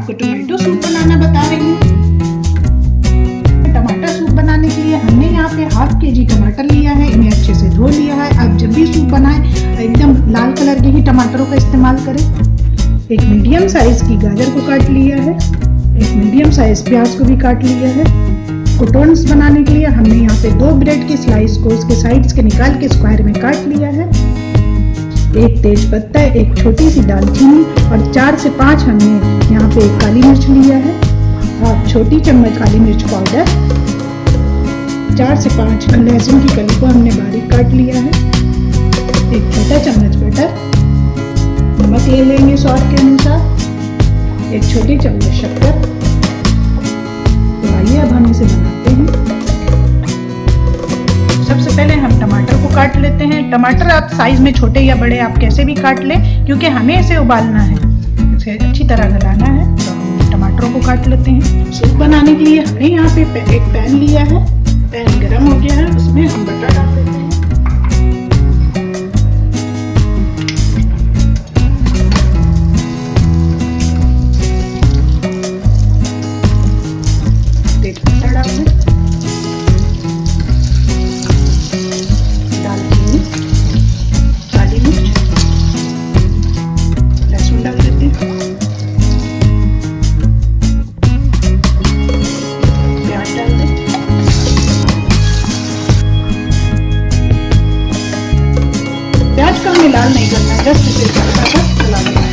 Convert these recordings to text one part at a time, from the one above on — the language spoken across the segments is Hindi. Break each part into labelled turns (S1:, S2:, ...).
S1: आपको टोमेटो सूप बनाना बता रही हूँ। टमाटर सूप बनाने के लिए हमने यहाँ पे ½ kg टमाटर लिया है। इन्हें अच्छे से धो लिया है। आप जब भी सूप बनाएं एकदम लाल कलर के ही टमाटरों का इस्तेमाल करें। एक मीडियम साइज की गाजर को काट लिया है। एक मीडियम साइज प्याज को भी काट लिया है। क्रोटन्स बनाने के लिए हमने यहाँ पे 2 ब्रेड की स्लाइस को उसके साइड्स के निकाल के स्क्वायर में काट लिया है। एक तेज पत्ता, एक छोटी सी दालचीनी और 4 से 5 हमने यहाँ पे एक काली मिर्च लिया है और छोटी चम्मच काली मिर्च पाउडर। 4 से 5 लहसुन की कली को हमने बारीक काट लिया है। एक छोटा चम्मच बटर, नमक ले लेंगे स्वाद के अनुसार, एक छोटी चम्मच शक्कर। तो आइए अब हम इसे बनाते हैं। सबसे पहले हम टमाटर को काट लेते हैं। टमाटर आप साइज में छोटे या बड़े आप कैसे भी काट लें, क्योंकि हमें इसे उबालना है, इसे अच्छी तरह गलाना है। तो हम टमाटरों को काट लेते हैं। सूप बनाने के लिए हमने यहाँ पे एक पैन लिया है। पैन गरम हो गया है, उसमें हम बटर डाल देते हैं। प्याज का हमें लाल नहीं करना है, जस्ट इसे हल्का सा चला देना है।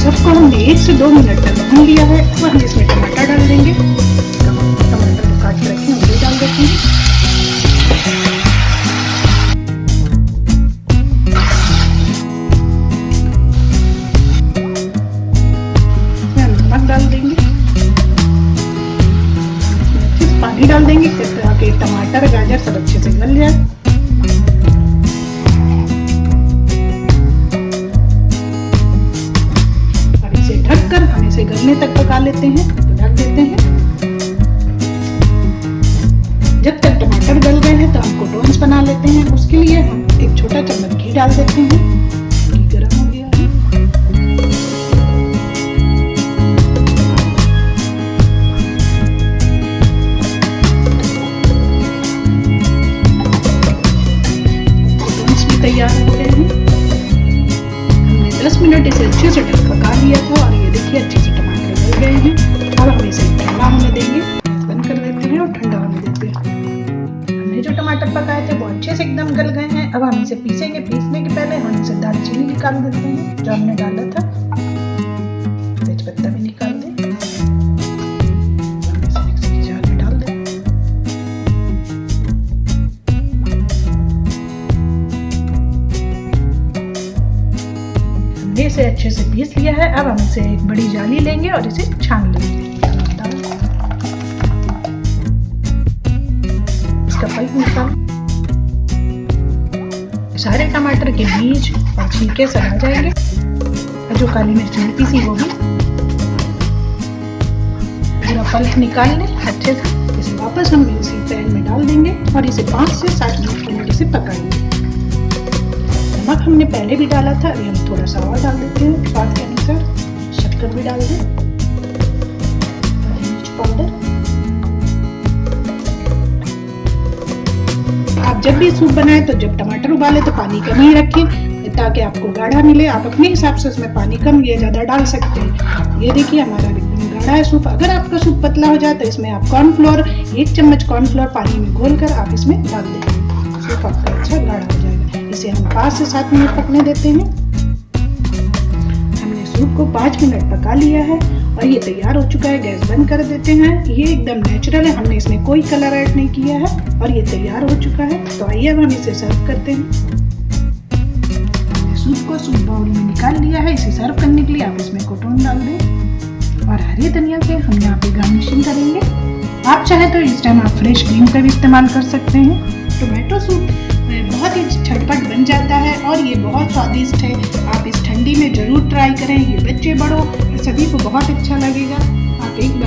S1: सबको हमने 1 से 2 मिनट तक भून लिया है। अब हम इसमें टमाटर डाल देंगे। टमाटर को काट के रखें उसे डाल देते हैं। डाल देंगे, पानी डाल देंगे ताकि टमाटर गाजर सब अच्छे से गल जाए। और इसे ढककर हम इसे गलने तक पका लेते हैं। तो ढक देते हैं। जब तक टमाटर गल गए हैं तो हम क्रोटन्स बना लेते हैं। उसके लिए हम एक छोटा चम्मच घी डाल देते हैं। घी गरम हो गया है। तैयार हो गए हैं। हमने 10 मिनट इसे अच्छे से ढक पका लिया था और ये देखिए अच्छे से टमाटर गल गए हैं। अब हम इसे ठंडा होने देंगे। बंद कर देते हैं और ठंडा होने देते हैं। हमने जो टमाटर पकाए थे वो अच्छे से एकदम गल गए हैं। अब हम इसे पीसेंगे। पीसने के पहले हम इसे दालचीनी निकाल देते हैं जो हमने डाला था। तेज पत्ता भी निकाल दें। इसे अच्छे से पीस लिया है। अब हम इसे एक बड़ी जाली लेंगे और इसे छान लेंगे। इसका पल्प निकाल। सारे टमाटर के बीज और छिलके सब आ जाएंगे और जो काली मिर्च मिलती थी वो भी पूरा पल्प निकाल लें अच्छे से। इसे वापस हम इसी पैन में डाल देंगे और इसे 5 से 7 मिनट के लिए इसे पकाएंगे। नमक हमने पहले भी डाला था, अभी हम थोड़ा सा और डाल देते हैं स्वाद के अनुसार। शक्कर भी डाल दें, मिर्च पाउडर। आप जब भी सूप बनाएं तो जब टमाटर उबाले तो पानी कम ही रखें ताकि आपको गाढ़ा मिले। आप अपने हिसाब से उसमें पानी कम या ज्यादा डाल सकते हैं। ये देखिए हमारा एकदम गाढ़ा है सूप। अगर आपका सूप पतला हो जाए तो इसमें आप कॉर्नफ्लोर 1 चम्मच कॉर्नफ्लोर पानी में घोलकर आप इसमें डाल दें। सूप आपका अच्छा गाढ़ा हो जाएगा। इसे हम 5 से 7 मिनट पकने देते हैं। हमने सूप को 5 मिनट पका लिया है और ये तैयार हो चुका है। गैस बंद कर देते हैं। ये एकदम नेचुरल है, हमने इसमें कोई कलर ऐड नहीं किया है और ये तैयार हो चुका है। तो आइए अब हम इसे सर्व करते हैं। हमने सूप को सूप बाउल में निकाल लिया है। इसे सर्व करने के लिए आप इसमें क्रोटन डाल दें और हरी धनिया से हम यहाँ पे गार्निशिंग करेंगे। आप चाहे तो इस टाइम आप फ्रेश क्रीम का भी इस्तेमाल कर सकते हैं। टोमेटो सूप बहुत ही झटपट बन जाता है और ये बहुत स्वादिष्ट है। आप इस ठंडी में जरूर ट्राई करें। ये बच्चे बड़ों सभी को बहुत अच्छा लगेगा। आप एक